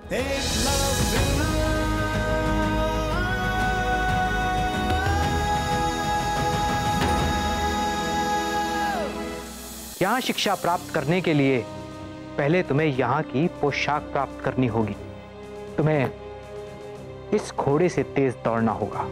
यहाँ शिक्षा प्राप्त करने के लिए पहले तुम्हें यहाँ की पोशाक प्राप्त करनी होगी। तुम्हें इस घोड़े से तेज दौड़ना होगा।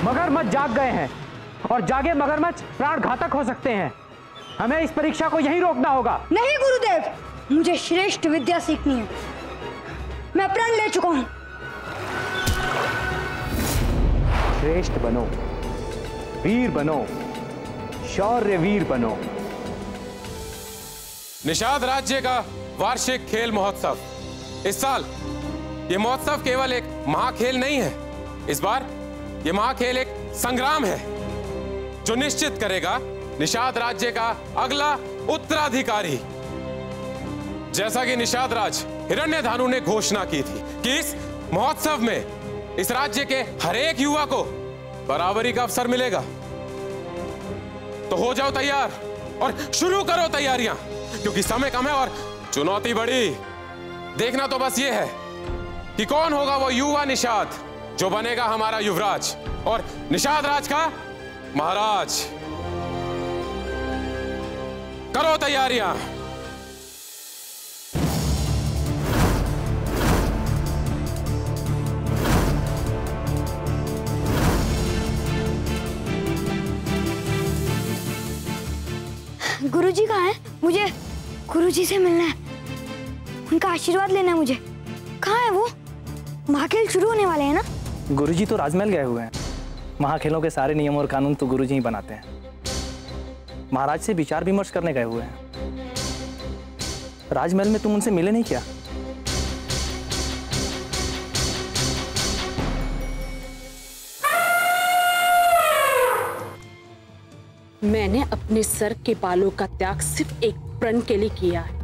मगरमच्छ जाग गए हैं और जागे मगरमच्छ प्राण घातक हो सकते हैं। हमें इस परीक्षा को यहीं रोकना होगा। नहीं गुरुदेव, मुझे श्रेष्ठ विद्या सीखनी है। मैं प्रण ले चुका हूं। श्रेष्ठ बनो, वीर बनो, शौर्य वीर बनो। निषाद राज्य का वार्षिक खेल महोत्सव। इस साल ये महोत्सव केवल एक महाखेल नहीं है। इस बार ये महाखेल एक संग्राम है जो निश्चित करेगा निषाद राज्य का अगला उत्तराधिकारी। जैसा कि निषाद राज हिरण्यधानु ने घोषणा की थी कि इस महोत्सव में इस राज्य के हर एक युवा को बराबरी का अवसर मिलेगा। तो हो जाओ तैयार और शुरू करो तैयारियां, क्योंकि समय कम है और चुनौती बड़ी। देखना तो बस ये है कि कौन होगा वो युवा निषाद जो बनेगा हमारा युवराज और निषाद राज का महाराज। करो तैयारियां। गुरुजी कहाँ है? मुझे गुरुजी से मिलना है, उनका आशीर्वाद लेना है मुझे। कहाँ है वो? महाखेल शुरू होने वाले हैं ना? गुरुजी तो राजमहल गए हुए हैं। महाखेलों के सारे नियम और कानून तो गुरुजी ही बनाते हैं। महाराज से विचार विमर्श करने गए हुए हैं। राजमहल में तुम उनसे मिले नहीं क्या? मैंने अपने सर के बालों का त्याग सिर्फ एक प्रण के लिए किया है।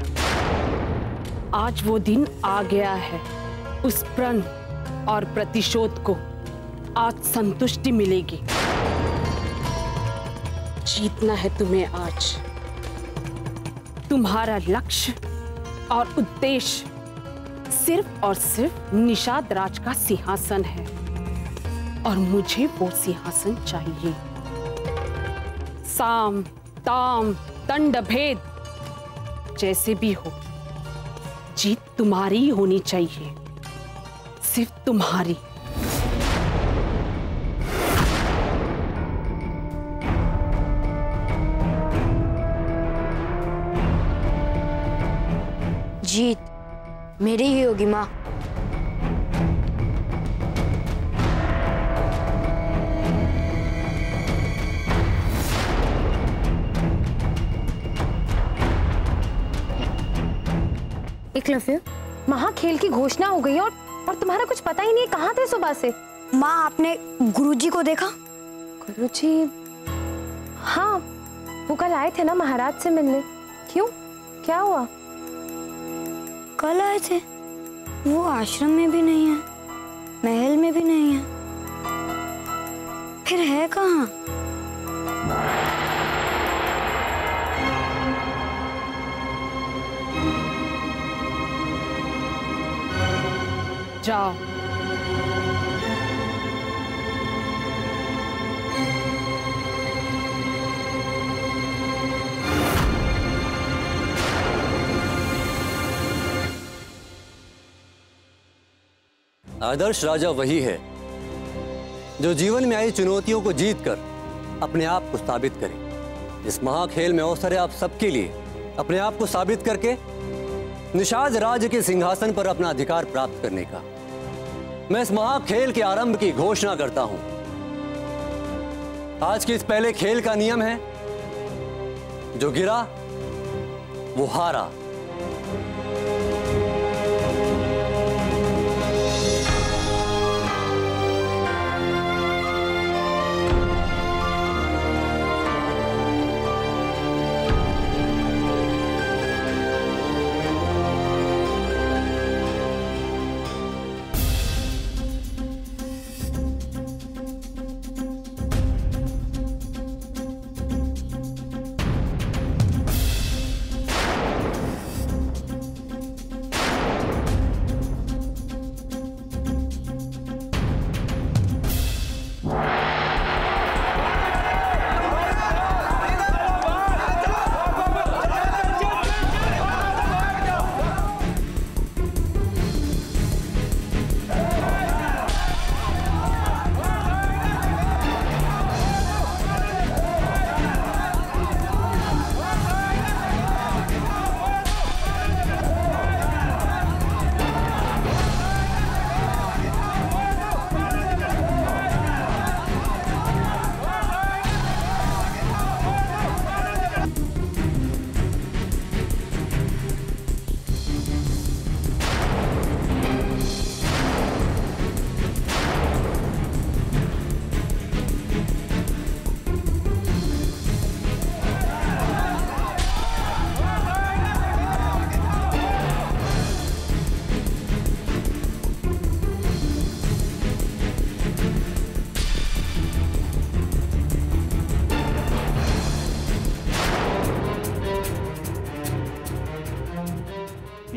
आज वो दिन आ गया है। उस प्रण और प्रतिशोध को आज संतुष्टि मिलेगी। जीतना है तुम्हें आज। तुम्हारा लक्ष्य और उद्देश्य सिर्फ और सिर्फ निषाद राज का सिंहासन है और मुझे वो सिंहासन चाहिए। साम ताम दंड भेद जैसे भी हो, जीत तुम्हारी ही होनी चाहिए, सिर्फ तुम्हारी। जीत मेरी ही होगी माँ। एकलव्य, महाखेल की घोषणा हो गई और तुम्हारा कुछ पता ही नहीं। कहाँ थे सुबह से? माँ, आपने गुरुजी को देखा? गुरुजी? हाँ, वो कल आए थे ना महाराज से मिलने। क्यों, क्या हुआ? कल आए थे, वो आश्रम में भी नहीं है, महल में भी नहीं है, फिर है कहाँ? जाओ। आदर्श राजा वही है जो जीवन में आई चुनौतियों को जीतकर अपने आप को साबित करे। इस महाखेल में अवसर है आप सबके लिए अपने आप को साबित करके निषाद राज्य के सिंहासन पर अपना अधिकार प्राप्त करने का। मैं इस महाखेल के आरंभ की घोषणा करता हूं। आज के इस पहले खेल का नियम है, जो गिरा वो हारा।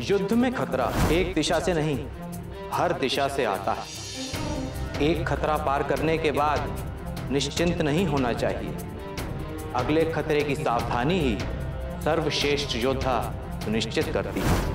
युद्ध में खतरा एक दिशा से नहीं, हर दिशा से आता है। एक खतरा पार करने के बाद निश्चिंत नहीं होना चाहिए। अगले खतरे की सावधानी ही सर्वश्रेष्ठ योद्धा सुनिश्चित करती है।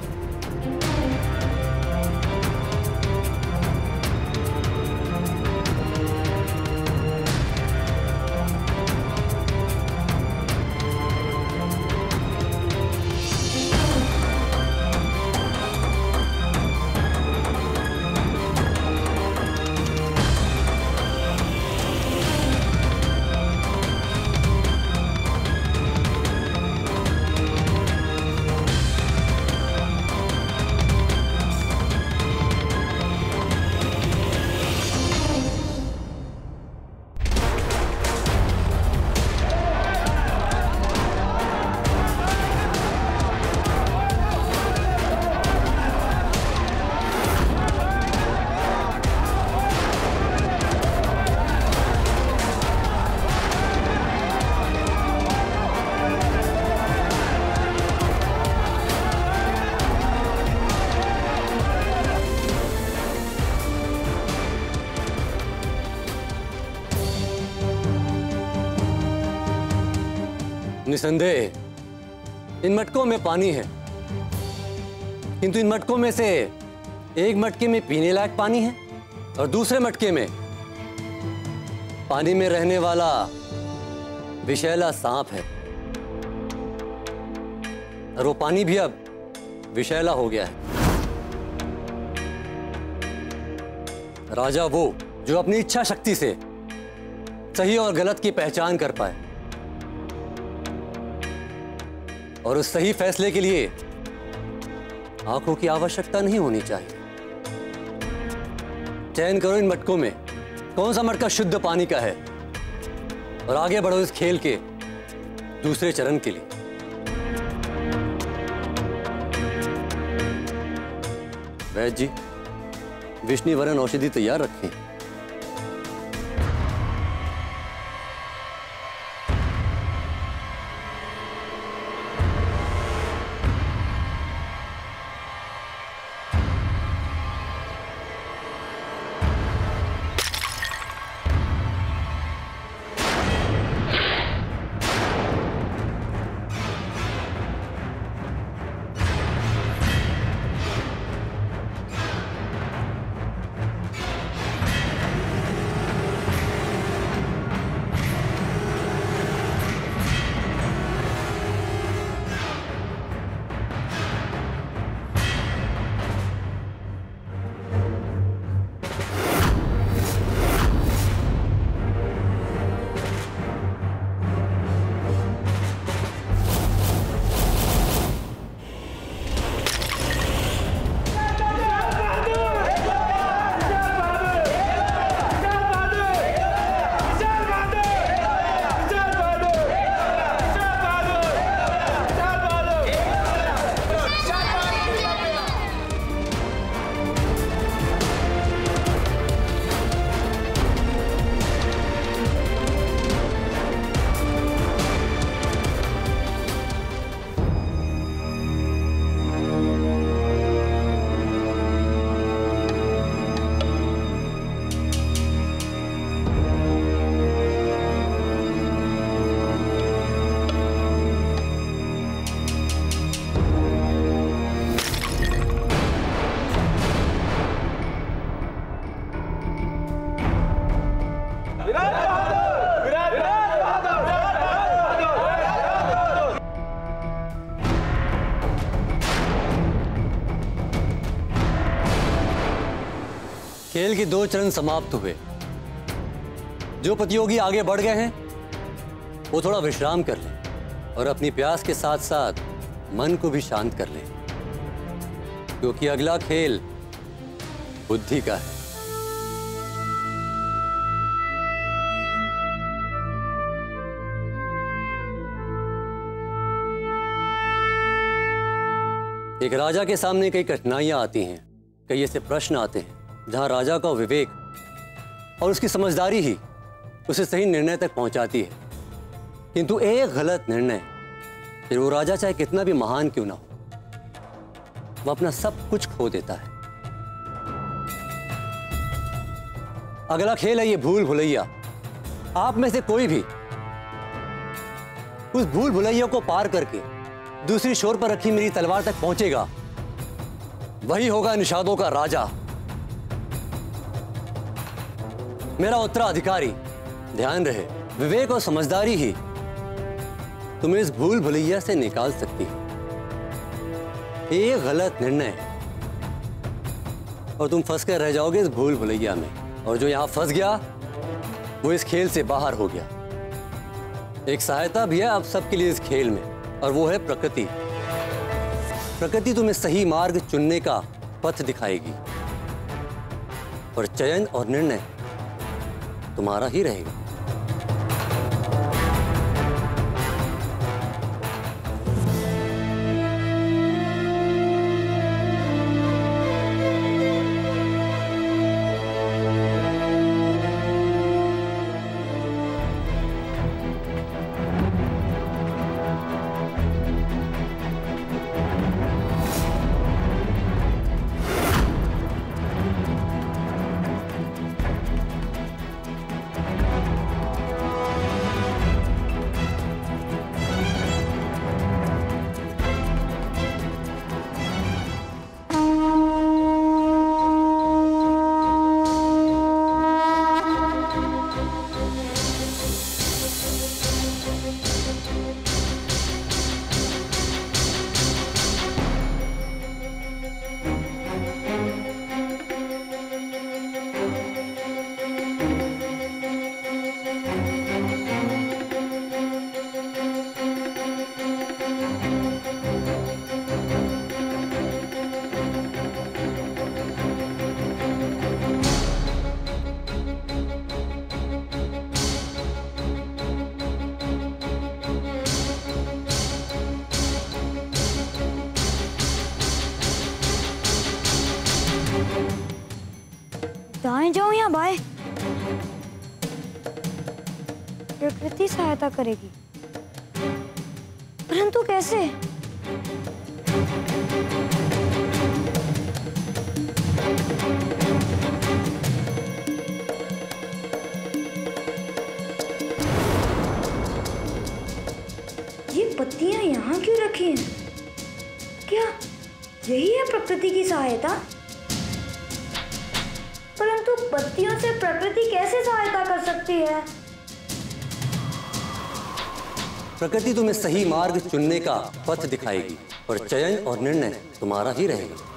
निसंदेह इन मटकों में पानी है, किंतु इन मटकों में से एक मटके में पीने लायक पानी है और दूसरे मटके में पानी में रहने वाला विषैला सांप है। और वो पानी भी अब विषैला हो गया है। राजा वो जो अपनी इच्छा शक्ति से सही और गलत की पहचान कर पाए और उस सही फैसले के लिए आंखों की आवश्यकता नहीं होनी चाहिए। चयन करो इन मटकों में कौन सा मटका शुद्ध पानी का है और आगे बढ़ो इस खेल के दूसरे चरण के लिए। वैद्य जी, विष्णुवरण औषधि तैयार रखें। खेल के 2 चरण समाप्त हुए। जो प्रतियोगी आगे बढ़ गए हैं वो थोड़ा विश्राम कर लें और अपनी प्यास के साथ साथ मन को भी शांत कर लें, क्योंकि अगला खेल बुद्धि का है। एक राजा के सामने कई कठिनाइयां आती हैं, कई ऐसे प्रश्न आते हैं जहां राजा का विवेक और उसकी समझदारी ही उसे सही निर्णय तक पहुंचाती है। किंतु एक गलत निर्णय, फिर वो राजा चाहे कितना भी महान क्यों ना हो, वो अपना सब कुछ खो देता है। अगला खेल है ये भूल भुलैया। आप में से कोई भी उस भूल भुलैया को पार करके दूसरी छोर पर रखी मेरी तलवार तक पहुंचेगा, वही होगा निषादों का राजा, मेरा उत्तराधिकारी। ध्यान रहे, विवेक और समझदारी ही तुम्हें इस भूल भुलैया से निकाल सकती है। एक गलत निर्णय और तुम फंस कर रह जाओगे इस भूल भुलैया में, और जो यहां फंस गया वो इस खेल से बाहर हो गया। एक सहायता भी है आप सबके लिए इस खेल में, और वो है प्रकृति। प्रकृति तुम्हें सही मार्ग चुनने का पथ दिखाएगी, पर चयन और निर्णय तुम्हारा ही रहेगा। दाएं जाऊं या बाएं? प्रकृति सहायता करेगी, परंतु कैसे? ये पत्तियां यहाँ क्यों रखी हैं? क्या यही है प्रकृति की सहायता? परंतु पत्तियों से प्रकृति कैसे सहायता कर सकती है? प्रकृति तुम्हें सही मार्ग चुनने का पथ दिखाएगी, पर चयन और निर्णय तुम्हारा ही रहेगा।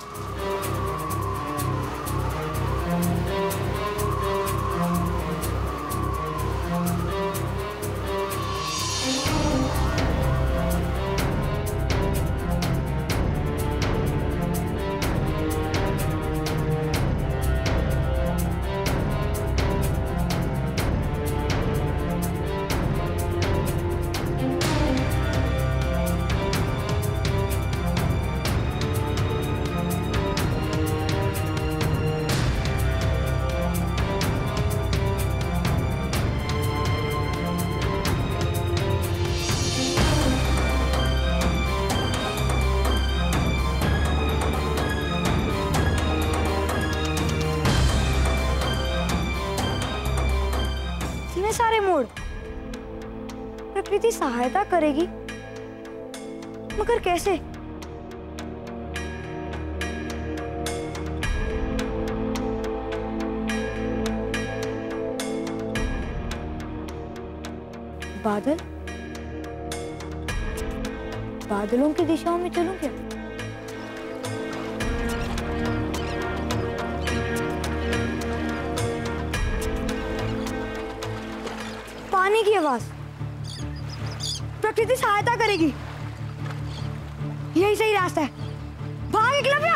सारे मोड़ प्रकृति सहायता करेगी, मगर कैसे? बादल, बादलों की दिशाओं में चलूं क्या? पानी की आवाज, प्रकृति सहायता करेगी, यही सही रास्ता है। भाग एकलव्य!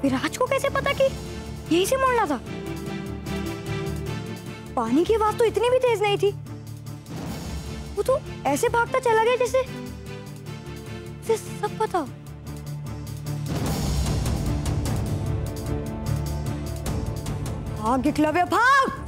विराज को कैसे पता कि यहीं से मुड़ना था? पानी की आवाज तो इतनी भी तेज नहीं थी। वो तो ऐसे भागता चला गया जैसे इसे सब पता हो। भाग एकलव्य भाग।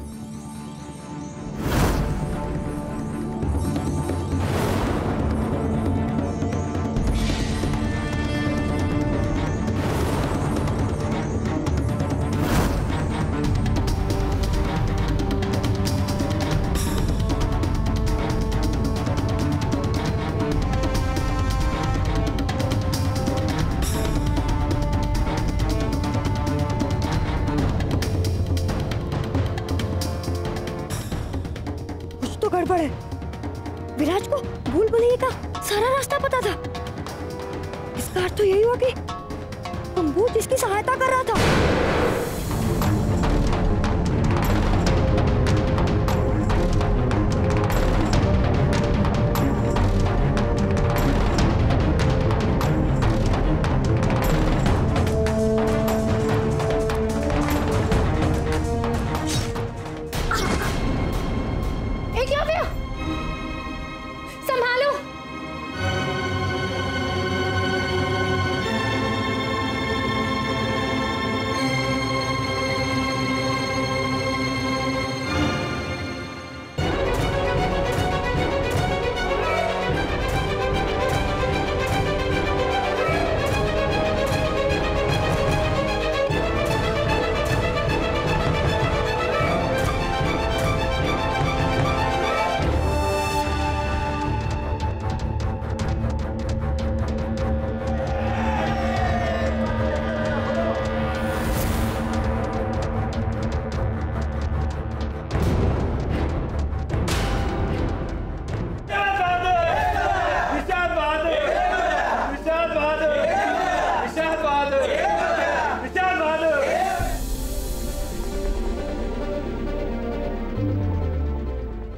गड़बड़ है। विराज को भूल भुलैया का सारा रास्ता पता था। इसका अर्थ तो यही हुआ कि अम्बूज इसकी सहायता कर रहा था।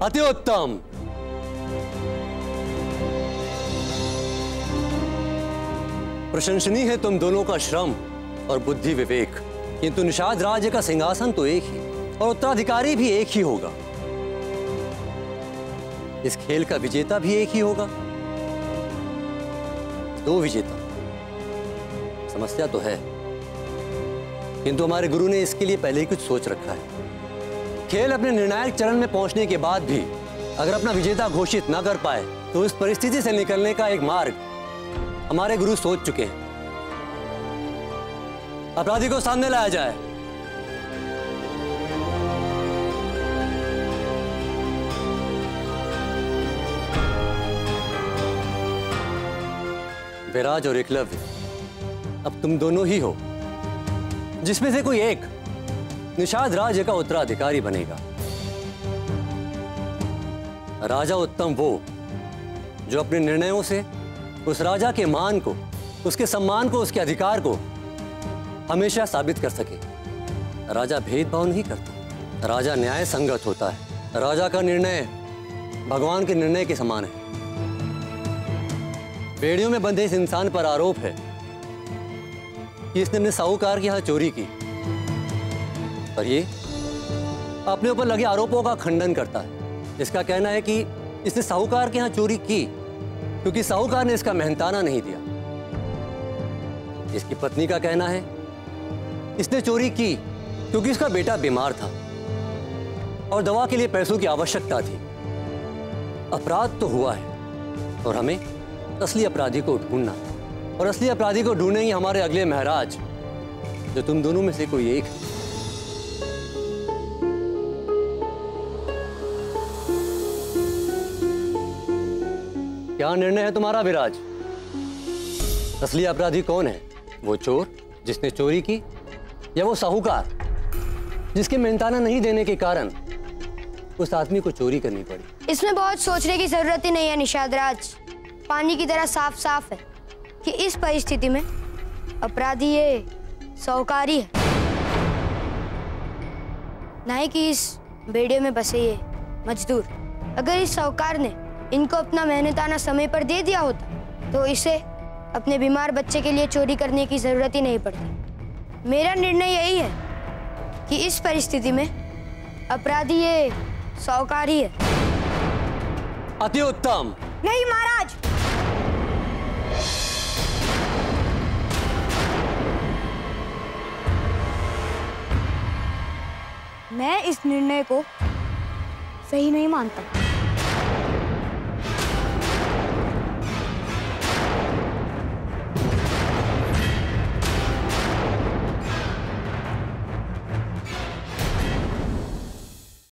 अति उत्तम। प्रशंसनीय है तुम दोनों का श्रम और बुद्धि विवेक, किंतु निषाद राज्य का सिंहासन तो एक ही और उत्तराधिकारी भी एक ही होगा। इस खेल का विजेता भी एक ही होगा। दो विजेता, समस्या तो है, किंतु हमारे गुरु ने इसके लिए पहले ही कुछ सोच रखा है। खेल अपने निर्णायक चरण में पहुंचने के बाद भी अगर अपना विजेता घोषित ना कर पाए तो इस परिस्थिति से निकलने का एक मार्ग हमारे गुरु सोच चुके हैं। अपराधी को सामने लाया जाए। विराज और एकलव्य, अब तुम दोनों ही हो, जिसमें से कोई एक निषाद राज्य का उत्तराधिकारी बनेगा। राजा उत्तम वो जो अपने निर्णयों से उस राजा के मान को, उसके सम्मान को, उसके अधिकार को हमेशा साबित कर सके। राजा भेदभाव नहीं करता, राजा न्याय संगत होता है। राजा का निर्णय भगवान के निर्णय के समान है। बेड़ियों में बंधे इस इंसान पर आरोप है कि इसने अपने साहूकार के यहां चोरी की, पर ये अपने ऊपर लगे आरोपों का खंडन करता है। इसका कहना है कि इसने साहूकार के यहां चोरी की क्योंकि साहूकार ने इसका मेहनताना नहीं दिया। इसकी पत्नी का कहना है इसने चोरी की क्योंकि इसका बेटा बीमार था और दवा के लिए पैसों की आवश्यकता थी। अपराध तो हुआ है और हमें असली अपराधी को ढूंढना, और असली अपराधी को ढूंढेंगे हमारे अगले महाराज, जो तुम दोनों में से कोई एक है। क्या निर्णय है तुम्हारा विराज? असली अपराधी कौन है? वो चोर जिसने चोरी की, या वो साहूकार जिसके मेहनताना नहीं देने के कारण उस आदमी को चोरी करनी पड़ी? इसमें बहुत सोचने की जरूरत ही नहीं है निषाद राज। पानी की तरह साफ साफ है कि इस परिस्थिति में अपराधी ये साहूकार ही है, ना ही कि इस बेड़े में बसे ये मजदूर। अगर इस साहूकार ने इनको अपना मेहनताना समय पर दे दिया होता तो इसे अपने बीमार बच्चे के लिए चोरी करने की जरूरत ही नहीं पड़ती। मेरा निर्णय यही है कि इस परिस्थिति में अपराधी ये साहूकार ही है। अति उत्तम। नहीं महाराज, मैं इस निर्णय को सही नहीं मानता।